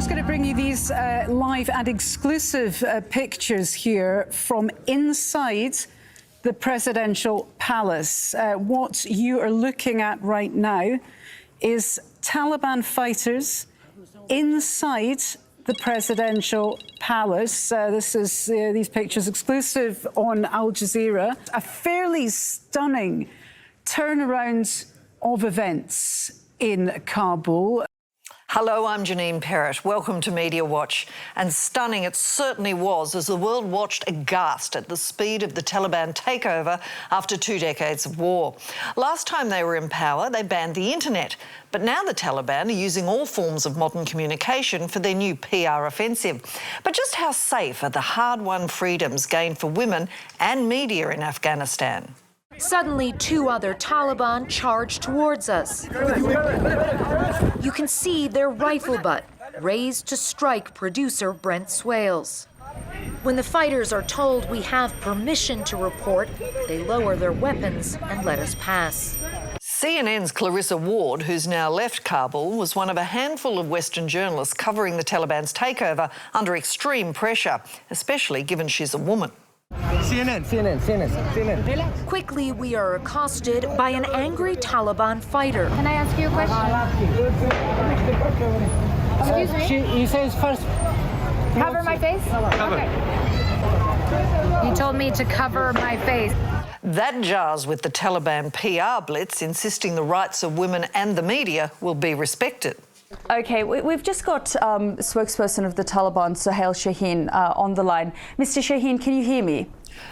just going to bring you these live and exclusive pictures here from inside the presidential palace. What you are looking at right now is Taliban fighters inside the presidential palace. This is these pictures exclusive on Al Jazeera. A fairly stunning turnaround of events in Kabul. Hello, I'm Janine Perrett. Welcome to Media Watch. And stunning it certainly was as the world watched aghast at the speed of the Taliban takeover after 2 decades of war. Last time they were in power, they banned the internet. But now the Taliban are using all forms of modern communication for their new PR offensive. But just how safe are the hard-won freedoms gained for women and media in Afghanistan? Suddenly, 2 other Taliban charge towards us. You can see their rifle butt raised to strike producer Brent Swales. When the fighters are told we have permission to report, they lower their weapons and let us pass. CNN's Clarissa Ward, who's now left Kabul, was one of a handful of Western journalists covering the Taliban's takeover under extreme pressure, especially given she's a woman. CNN. Quickly, we are accosted by an angry Taliban fighter. Can I ask you a question? Excuse me? He says first. Cover my face? Cover. Okay. You told me to cover my face. That jars with the Taliban PR blitz insisting the rights of women and the media will be respected. OK, we've just got spokesperson of the Taliban, Sohail Shaheen, on the line. Mr Shaheen, can you hear me?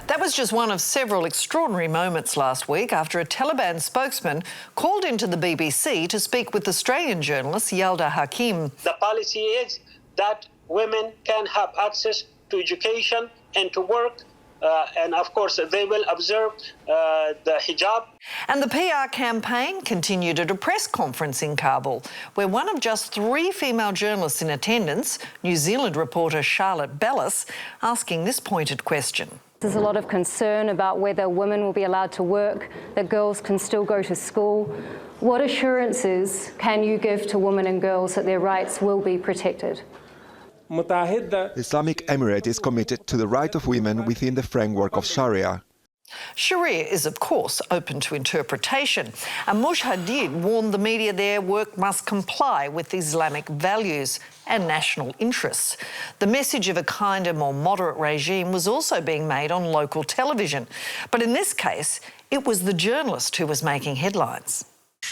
That was just one of several extraordinary moments last week after a Taliban spokesman called into the BBC to speak with Australian journalist Yalda Hakim. The policy is that women can have access to education and to work. And of course, they will observe the hijab. And the PR campaign continued at a press conference in Kabul, where one of just 3 female journalists in attendance, New Zealand reporter Charlotte Bellis, asking this pointed question. There's a lot of concern about whether women will be allowed to work, that girls can still go to school. What assurances can you give to women and girls that their rights will be protected? The Islamic Emirate is committed to the right of women within the framework of Sharia. Sharia is, of course, open to interpretation, and Mujahideen warned the media their work must comply with Islamic values and national interests. The message of a kinder, more moderate regime was also being made on local television. But in this case, it was the journalist who was making headlines.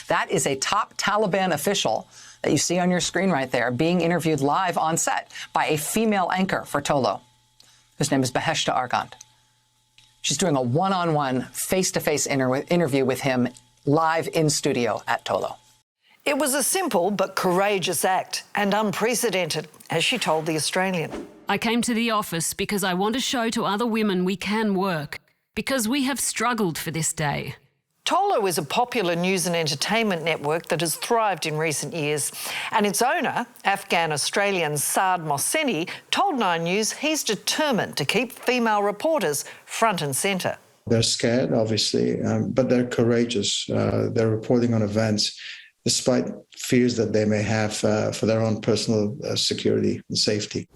That is a top Taliban official that you see on your screen right there being interviewed live on set by a female anchor for Tolo, whose name is Beheshta Argand. She's doing a one-on-one, face-to-face interview with him live in studio at Tolo. It was a simple but courageous act and unprecedented, as she told The Australian. I came to the office because I want to show to other women we can work, because we have struggled for this day. Tolo is a popular news and entertainment network that has thrived in recent years. And its owner, Afghan-Australian Saad Mohseni, told 9 News he's determined to keep female reporters front and centre. They're scared, obviously, but they're courageous. They're reporting on events despite fears that they may have for their own personal security and safety.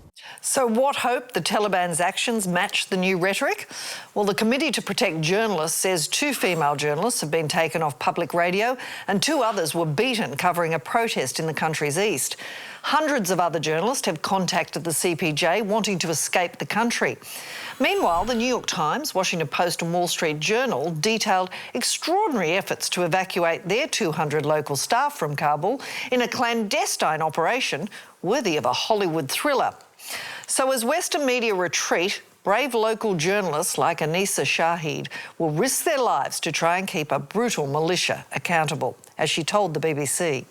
So what hope the Taliban's actions match the new rhetoric? Well, the Committee to Protect Journalists says 2 female journalists have been taken off public radio and 2 others were beaten covering a protest in the country's east. Hundreds of other journalists have contacted the CPJ wanting to escape the country. Meanwhile, the New York Times, Washington Post and Wall Street Journal detailed extraordinary efforts to evacuate their 200 local staff from Kabul in a clandestine operation worthy of a Hollywood thriller. So as Western media retreat, brave local journalists like Anisa Shahid will risk their lives to try and keep a brutal militia accountable, as she told the BBC.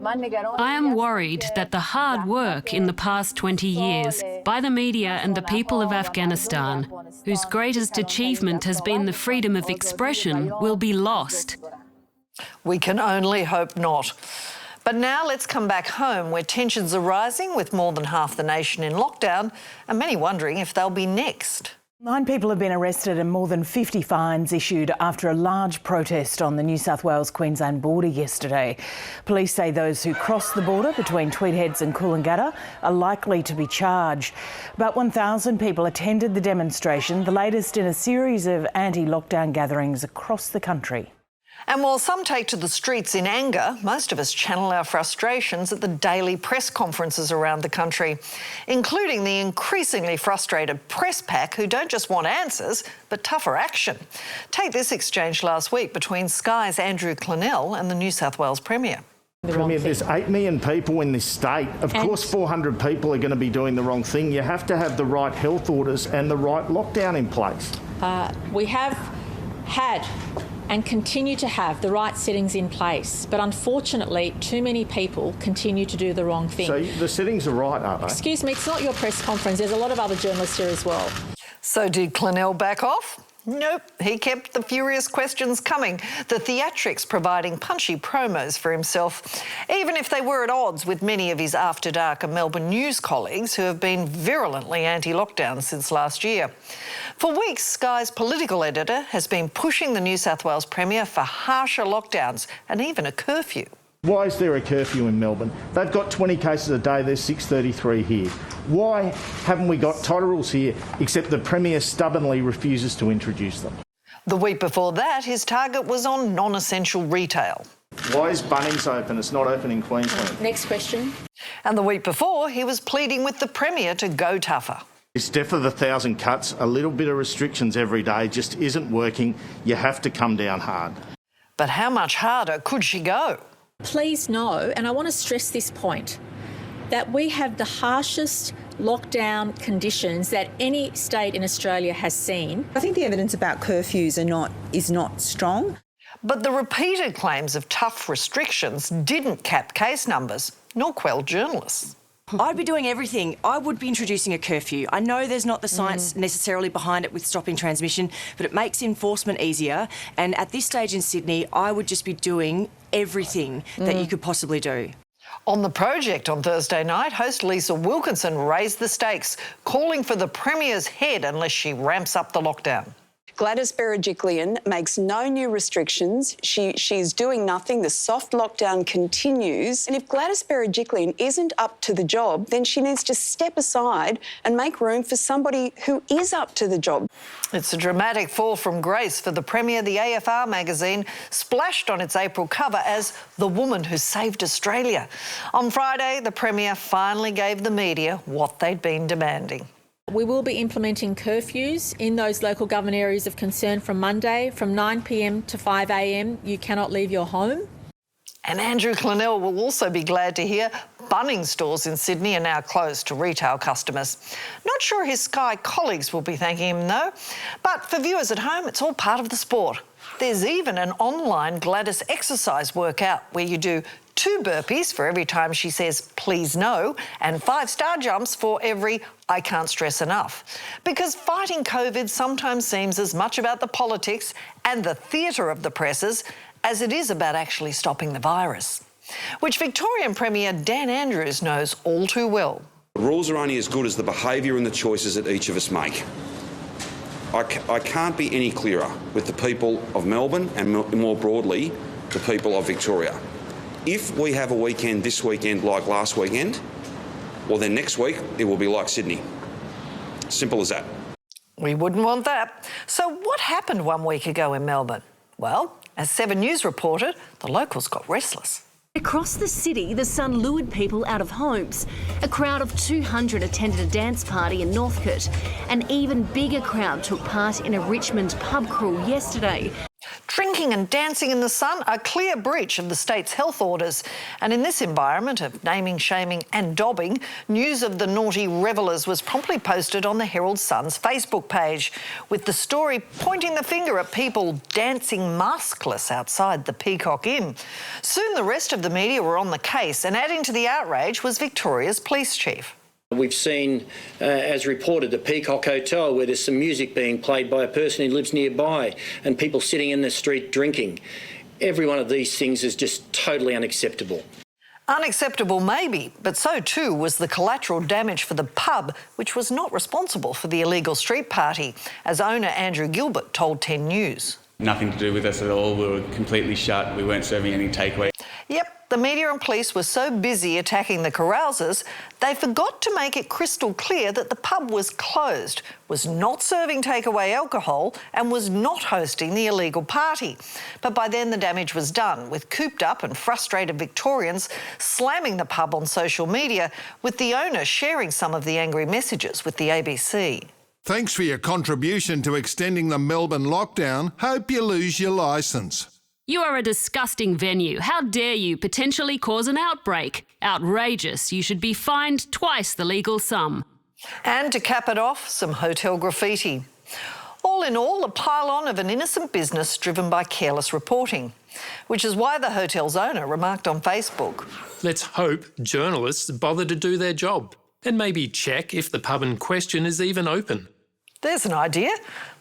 I am worried that the hard work in the past 20 years by the media and the people of Afghanistan, whose greatest achievement has been the freedom of expression, will be lost. We can only hope not. But now let's come back home, where tensions are rising with more than half the nation in lockdown and many wondering if they'll be next. 9 people have been arrested and more than 50 fines issued after a large protest on the New South Wales-Queensland border yesterday. Police say those who cross the border between Tweed Heads and Coolangatta are likely to be charged. About 1,000 people attended the demonstration, the latest in a series of anti-lockdown gatherings across the country. And while some take to the streets in anger, most of us channel our frustrations at the daily press conferences around the country, including the increasingly frustrated press pack who don't just want answers, but tougher action. Take this exchange last week between Sky's Andrew Clennell and the New South Wales Premier. Premier, there's 8 million people in this state. Of course 400 people are going to be doing the wrong thing. You have to have the right health orders and the right lockdown in place. We have had and continue to have the right settings in place, but unfortunately too many people continue to do the wrong thing. So the settings are right, aren't they? Excuse me, it's not your press conference. There's a lot of other journalists here as well. So did Clennell back off? Nope, he kept the furious questions coming, the theatrics providing punchy promos for himself, even if they were at odds with many of his After Dark and Melbourne News colleagues who have been virulently anti-lockdown since last year. For weeks, Sky's political editor has been pushing the New South Wales Premier for harsher lockdowns and even a curfew. Why is there a curfew in Melbourne? They've got 20 cases a day, there's 633 here. Why haven't we got tighter rules here, except the Premier stubbornly refuses to introduce them? The week before that, his target was on non-essential retail. Why is Bunnings open? It's not open in Queensland. Next question. And the week before, he was pleading with the Premier to go tougher. This death of 1,000 cuts, a little bit of restrictions every day just isn't working. You have to come down hard. But how much harder could she go? Please know, and I want to stress this point, that we have the harshest lockdown conditions that any state in Australia has seen. I think the evidence about curfews is not strong. But the repeated claims of tough restrictions didn't cap case numbers, nor quell journalists. I'd be doing everything. I would be introducing a curfew. I know there's not the science necessarily behind it with stopping transmission, but it makes enforcement easier. And at this stage in Sydney, I would just be doing everything that you could possibly do. On The Project on Thursday night, host Lisa Wilkinson raised the stakes, calling for the Premier's head unless she ramps up the lockdown. Gladys Berejiklian makes no new restrictions. She's doing nothing. The soft lockdown continues. And if Gladys Berejiklian isn't up to the job, then she needs to step aside and make room for somebody who is up to the job. It's a dramatic fall from grace for the Premier. The AFR magazine splashed on its April cover as the woman who saved Australia. On Friday, the Premier finally gave the media what they'd been demanding. We will be implementing curfews in those local government areas of concern from Monday, from 9 p.m. to 5 a.m. You cannot leave your home. And Andrew Clennell will also be glad to hear Bunnings stores in Sydney are now closed to retail customers. Not sure his Sky colleagues will be thanking him though. But for viewers at home, it's all part of the sport. There's even an online Gladys exercise workout where you do 2 burpees for every time she says, please no, and 5 star jumps for every I can't stress enough. Because fighting COVID sometimes seems as much about the politics and the theatre of the presses as it is about actually stopping the virus, which Victorian Premier Dan Andrews knows all too well. The rules are only as good as the behaviour and the choices that each of us make. I can't be any clearer with the people of Melbourne and more broadly, the people of Victoria. If we have a weekend this weekend like last weekend, well then next week it will be like Sydney. Simple as that. We wouldn't want that. So what happened 1 week ago in Melbourne? Well, as 7 News reported, the locals got restless. Across the city, the sun lured people out of homes. A crowd of 200 attended a dance party in Northcote. An even bigger crowd took part in a Richmond pub crawl yesterday. Drinking and dancing in the sun, a clear breach of the state's health orders. And in this environment of naming, shaming and dobbing, news of the naughty revellers was promptly posted on the Herald Sun's Facebook page, with the story pointing the finger at people dancing maskless outside the Peacock Inn. Soon the rest of the media were on the case, and adding to the outrage was Victoria's police chief. We've seen, as reported, the Peacock Hotel, where there's some music being played by a person who lives nearby and people sitting in the street drinking. Every one of these things is just totally unacceptable. Unacceptable maybe, but so too was the collateral damage for the pub, which was not responsible for the illegal street party, as owner Andrew Gilbert told 10 News. Nothing to do with us at all. We were completely shut. We weren't serving any takeaway. Yep, the media and police were so busy attacking the carousers, they forgot to make it crystal clear that the pub was closed, was not serving takeaway alcohol and was not hosting the illegal party. But by then the damage was done, with cooped up and frustrated Victorians slamming the pub on social media, with the owner sharing some of the angry messages with the ABC. Thanks for your contribution to extending the Melbourne lockdown. Hope you lose your licence. You are a disgusting venue. How dare you potentially cause an outbreak? Outrageous. You should be fined twice the legal sum. And to cap it off, some hotel graffiti. All in all, a pile-on of an innocent business driven by careless reporting, which is why the hotel's owner remarked on Facebook. Let's hope journalists bother to do their job and maybe check if the pub in question is even open. There's an idea,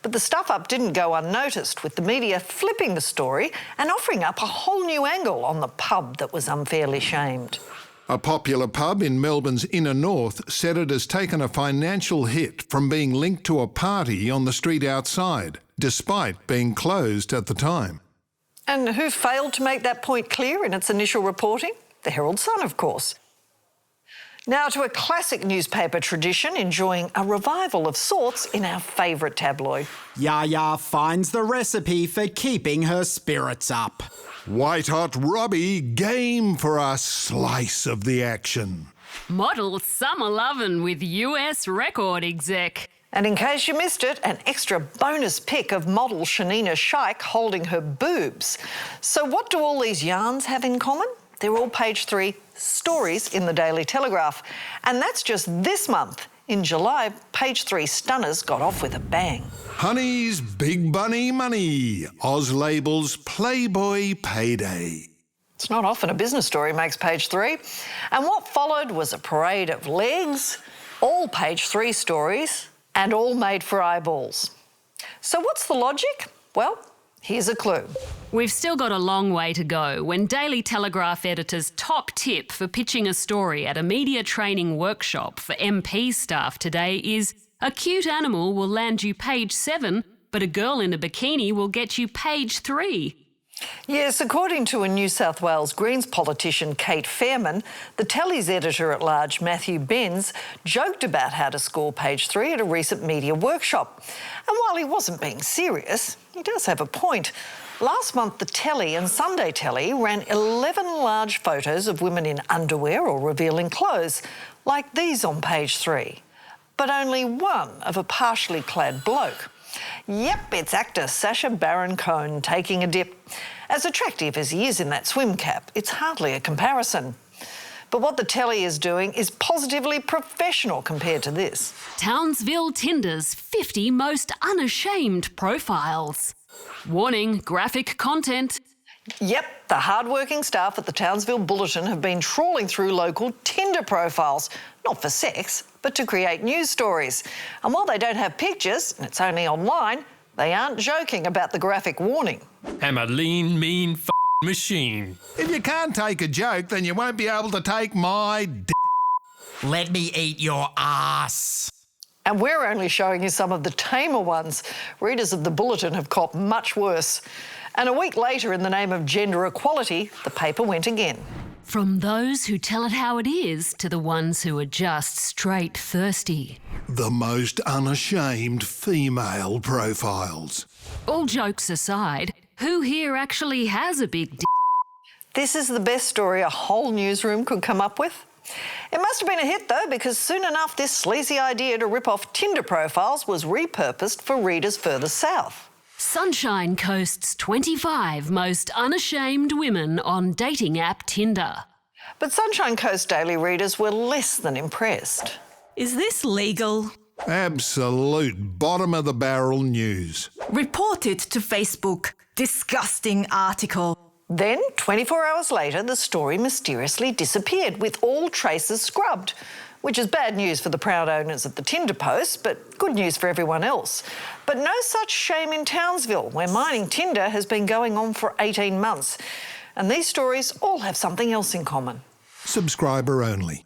but the stuff-up didn't go unnoticed, with the media flipping the story and offering up a whole new angle on the pub that was unfairly shamed. A popular pub in Melbourne's inner north said it has taken a financial hit from being linked to a party on the street outside, despite being closed at the time. And who failed to make that point clear in its initial reporting? The Herald Sun, of course. Now to a classic newspaper tradition enjoying a revival of sorts in our favourite tabloid. Yaya finds the recipe for keeping her spirits up. White Hot Robbie game for a slice of the action. Model Summer Lovin' with US record exec. And in case you missed it, an extra bonus pic of model Shanina Shaikh holding her boobs. So what do all these yarns have in common? They're all page 3 stories in the Daily Telegraph. And that's just this month. In July, page 3 stunners got off with a bang. Honey's Big Bunny Money. Oz Label's Playboy Payday. It's not often a business story makes page 3. And what followed was a parade of legs, all page 3 stories, and all made for eyeballs. So what's the logic? Well, here's a clue. We've still got a long way to go when Daily Telegraph editor's top tip for pitching a story at a media training workshop for MP staff today is a cute animal will land you page 7, but a girl in a bikini will get you page 3. Yes, according to a New South Wales Greens politician, Kate Fairman, the Telly's editor-at-large, Matthew Benz, joked about how to score page 3 at a recent media workshop. And while he wasn't being serious, he does have a point. Last month, the Telly and Sunday Telly ran 11 large photos of women in underwear or revealing clothes, like these on page 3, but only one of a partially clad bloke. Yep, it's actor Sacha Baron Cohen taking a dip. As attractive as he is in that swim cap, it's hardly a comparison. But what the Telly is doing is positively professional compared to this. Townsville Tinder's 50 most unashamed profiles. Warning, graphic content. Yep, the hard-working staff at the Townsville Bulletin have been trawling through local Tinder profiles, not for sex, but to create news stories. And while they don't have pictures, and it's only online, they aren't joking about the graphic warning. I'm a lean, mean machine. If you can't take a joke, then you won't be able to take my Let me eat your ass. And we're only showing you some of the tamer ones. Readers of the Bulletin have copped much worse. And a week later, in the name of gender equality, the paper went again. From those who tell it how it is to the ones who are just straight thirsty. The most unashamed female profiles. All jokes aside, who here actually has a big d***? This is the best story a whole newsroom could come up with. It must have been a hit, though, because soon enough this sleazy idea to rip off Tinder profiles was repurposed for readers further south. Sunshine Coast's 25 most unashamed women on dating app Tinder. But Sunshine Coast Daily readers were less than impressed. Is this legal? Absolute bottom-of-the-barrel news. Report it to Facebook. Disgusting article. Then, 24 hours later, the story mysteriously disappeared with all traces scrubbed, which is bad news for the proud owners of the Tinder post, but good news for everyone else. But no such shame in Townsville, where mining Tinder has been going on for 18 months. And these stories all have something else in common. subscriber only.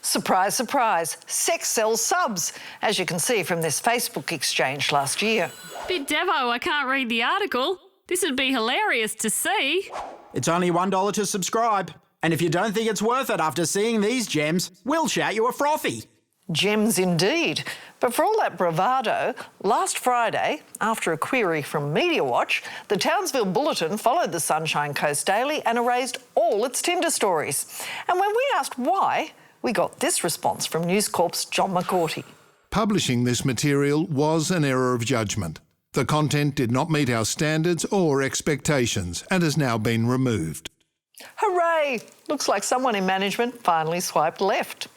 Surprise, surprise, sex sells subs, as you can see from this Facebook exchange last year. Bit Devo, I can't read the article. This would be hilarious to see. It's only $1 to subscribe. And if you don't think it's worth it after seeing these gems, we'll shout you a frothy. Gems indeed. But for all that bravado, last Friday, after a query from Media Watch, the Townsville Bulletin followed the Sunshine Coast Daily and erased all its Tinder stories. And when we asked why, we got this response from News Corp's John McCourty. Publishing this material was an error of judgment. The content did not meet our standards or expectations and has now been removed. Hooray! Looks like someone in management finally swiped left.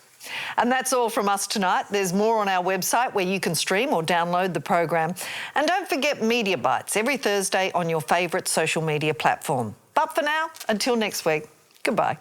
And that's all from us tonight. There's more on our website where you can stream or download the program. And don't forget Media Bites every Thursday on your favourite social media platform. But for now, until next week, goodbye.